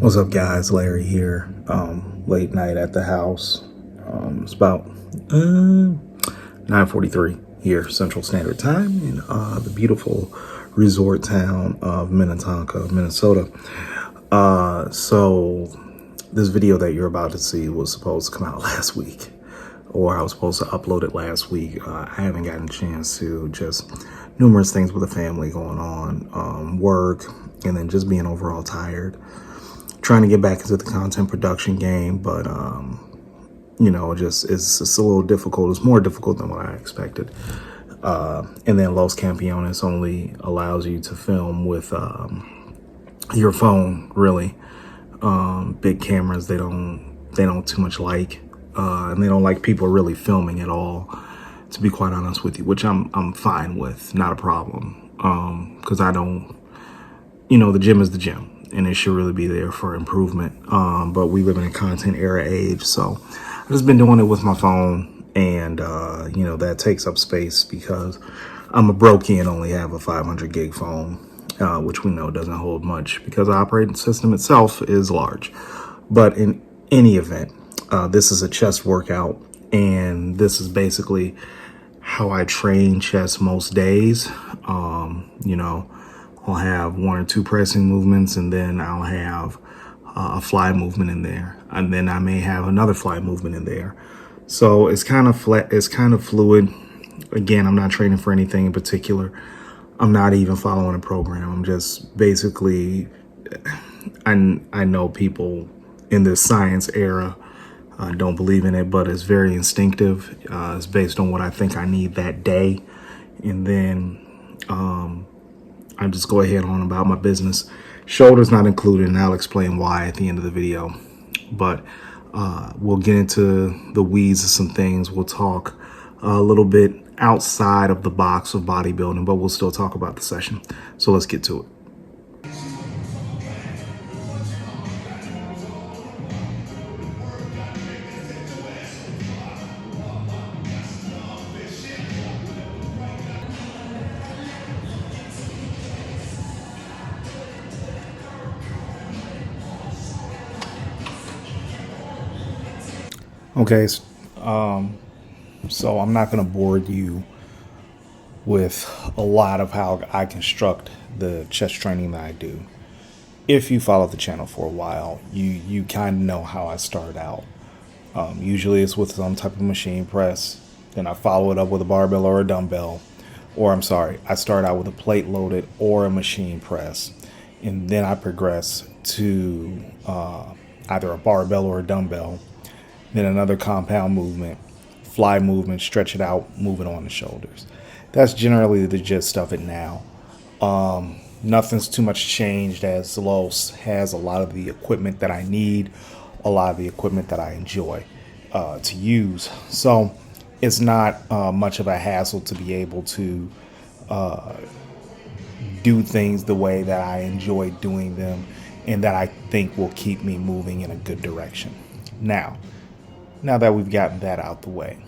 What's up, guys? Larry here. Late night at the house. It's about 9:43 here, Central Standard Time, in the beautiful resort town of Minnetonka, Minnesota. So this video that you're about to see was supposed to come out last week, or I was supposed to upload it last week. I haven't gotten a chance to, just numerous things with the family going on, work, and then just being overall tired. Trying to get back into the content production game, but it's a little difficult. It's more difficult than what I expected. And then Los Campeones only allows you to film with your phone, really. Big cameras they don't too much like, and they don't like people really filming at all, to be quite honest with you, which I'm fine with, not a problem. Because I don't, the gym is the gym, and it should really be there for improvement. But we live in a content era age, so I've just been doing it with my phone, and that takes up space because I'm a brokey and only have a 500 gig phone, which we know doesn't hold much because the operating system itself is large. But in any event, this is a chest workout, and this is basically how I train chest most days. I'll have one or two pressing movements, and then I'll have a fly movement in there, and then I may have another fly movement in there. So it's kind of flat. It's kind of fluid. Again, I'm not training for anything in particular. I'm not even following a program. I'm just basically, I know people in this science era don't believe in it, but it's very instinctive. It's based on what I think I need that day, and then I just go ahead on about my business. Shoulders not included, and I'll explain why at the end of the video. But we'll get into the weeds of some things. We'll talk a little bit outside of the box of bodybuilding, but we'll still talk about the session. So let's get to it. Okay, so I'm not going to bore you with a lot of how I construct the chest training that I do. If you follow the channel for a while, you kind of know how I start out. Usually it's with some type of machine press, then I follow it up with a barbell or a dumbbell, I start out with a plate loaded or a machine press, and then I progress to either a barbell or a dumbbell, then another compound movement, fly movement, stretch it out, move it on the shoulders. That's generally the gist of it now. Nothing's too much changed, as Los has a lot of the equipment that I need, a lot of the equipment that I enjoy to use. So it's not much of a hassle to be able to do things the way that I enjoy doing them, and that I think will keep me moving in a good direction. Now that we've gotten that out the way,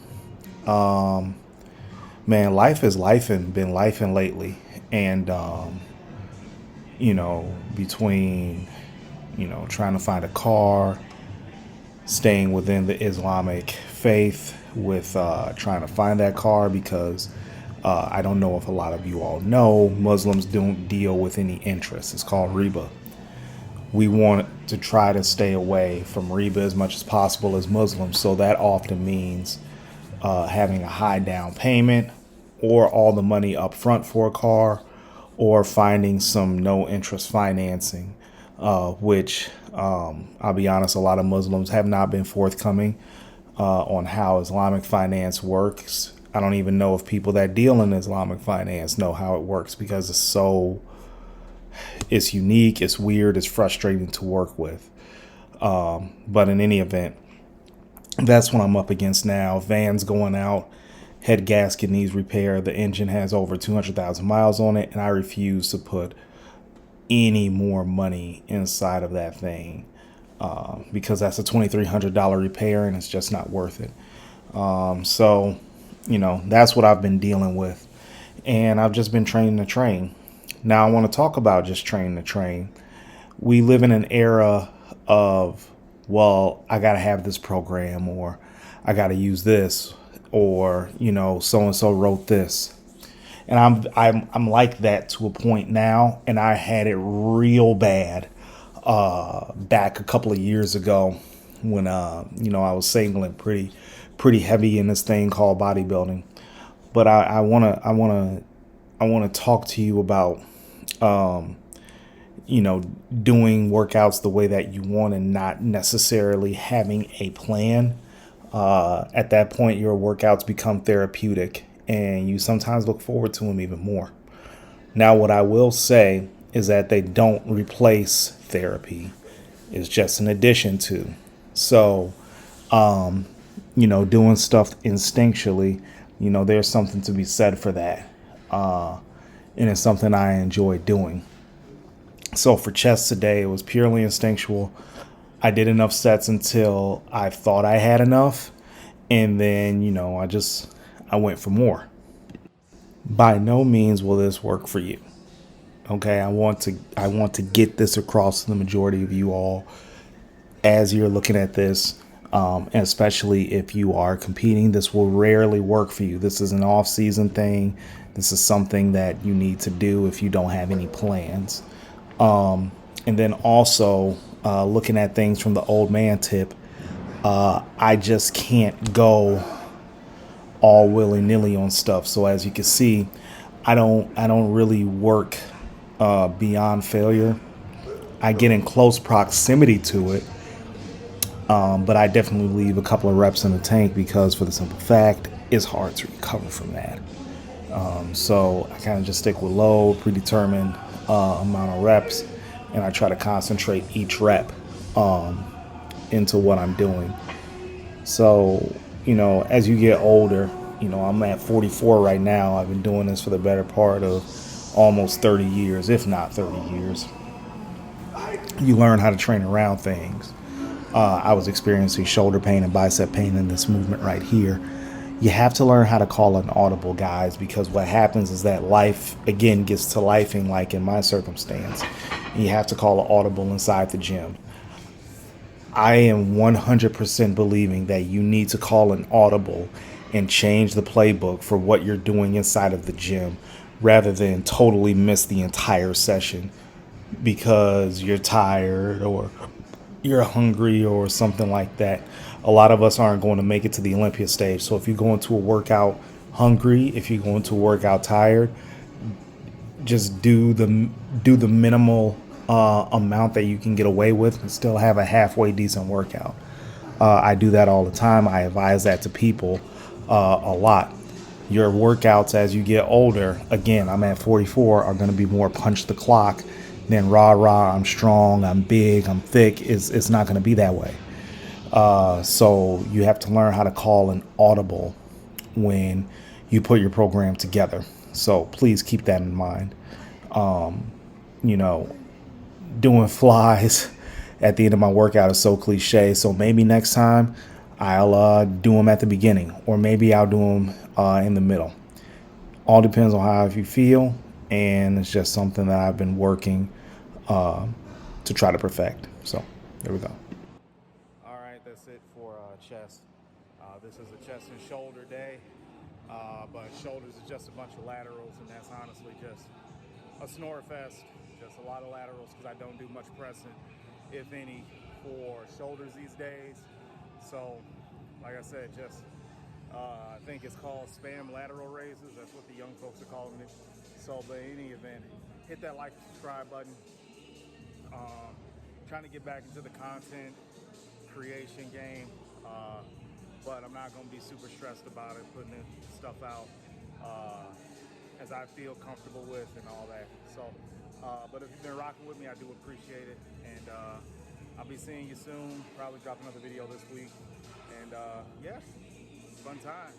man, life is life and been lifing lately. And, between, trying to find a car, staying within the Islamic faith with trying to find that car, because I don't know if a lot of you all know, Muslims don't deal with any interest. It's called riba. We want to try to stay away from riba as much as possible as Muslims. So that often means having a high down payment, or all the money up front for a car, or finding some no interest financing, which I'll be honest, a lot of Muslims have not been forthcoming on how Islamic finance works. I don't even know if people that deal in Islamic finance know how it works, because it's unique, it's weird, it's frustrating to work with. But in any event, that's what I'm up against now. Van's going out, head gasket needs repair, the engine has over 200,000 miles on it, and I refuse to put any more money inside of that thing, because that's a $2,300 repair, and it's just not worth it. So that's what I've been dealing with, and I've just been training to train. Now I want to talk about just training to train. We live in an era of, well, I got to have this program, or I got to use this, or, so and so wrote this. And I'm like that to a point now, and I had it real bad back a couple of years ago when I was singling pretty heavy in this thing called bodybuilding. But I wanna talk to you about doing workouts the way that you want and not necessarily having a plan. At that point, your workouts become therapeutic, and you sometimes look forward to them even more. Now, what I will say is that they don't replace therapy. It's just an addition to. So, doing stuff instinctually, there's something to be said for that. And it's something I enjoy doing. So for chest today, it was purely instinctual. I did enough sets until I thought I had enough. And then, I went for more. By no means will this work for you. Okay, I want to get this across to the majority of you all as you're looking at this, and especially if you are competing. This will rarely work for you. This is an off-season thing. This is something that you need to do if you don't have any plans. And then also looking at things from the old man tip, I just can't go all willy-nilly on stuff. So as you can see, I don't really work beyond failure. I get in close proximity to it, but I definitely leave a couple of reps in the tank because, for the simple fact, it's hard to recover from that. So I kind of just stick with low, predetermined amount of reps, and I try to concentrate each rep into what I'm doing. So, as you get older, I'm at 44 right now. I've been doing this for the better part of almost 30 years, if not 30 years. You learn how to train around things. I was experiencing shoulder pain and bicep pain in this movement right here. You have to learn how to call an audible, guys, because what happens is that life, again, gets to lifing like in my circumstance. You have to call an audible inside the gym. I am 100% believing that you need to call an audible and change the playbook for what you're doing inside of the gym rather than totally miss the entire session because you're tired or you're hungry or something like that. A lot of us aren't going to make it to the Olympia stage. So if you go into a workout hungry, if you go into a workout tired, just do the minimal amount that you can get away with and still have a halfway decent workout. I do that all the time. I advise that to people a lot. Your workouts as you get older, again, I'm at 44, are going to be more punch the clock than rah rah. I'm strong, I'm big, I'm thick. It's not going to be that way. So you have to learn how to call an audible when you put your program together. So please keep that in mind. You know, doing flies at the end of my workout is so cliche. So maybe next time I'll do them at the beginning, or maybe I'll do them in the middle. All depends on how you feel, and it's just something that I've been working to try to perfect. So there we go. All right, that's it for chest. This is a chest and shoulder day, but shoulders is just a bunch of laterals, and that's honestly just a snore fest. Just a lot of laterals because I don't do much pressing, if any, for shoulders these days. So, like I said, just I think it's called spam lateral raises. That's what the young folks are calling it. So, but in any event, hit that like, subscribe button. Trying to get back into the content creation game, but I'm not going to be super stressed about it, putting stuff out as I feel comfortable with and all that. So, but if you've been rocking with me, I do appreciate it. And I'll be seeing you soon. Probably drop another video this week. And yeah, fun times.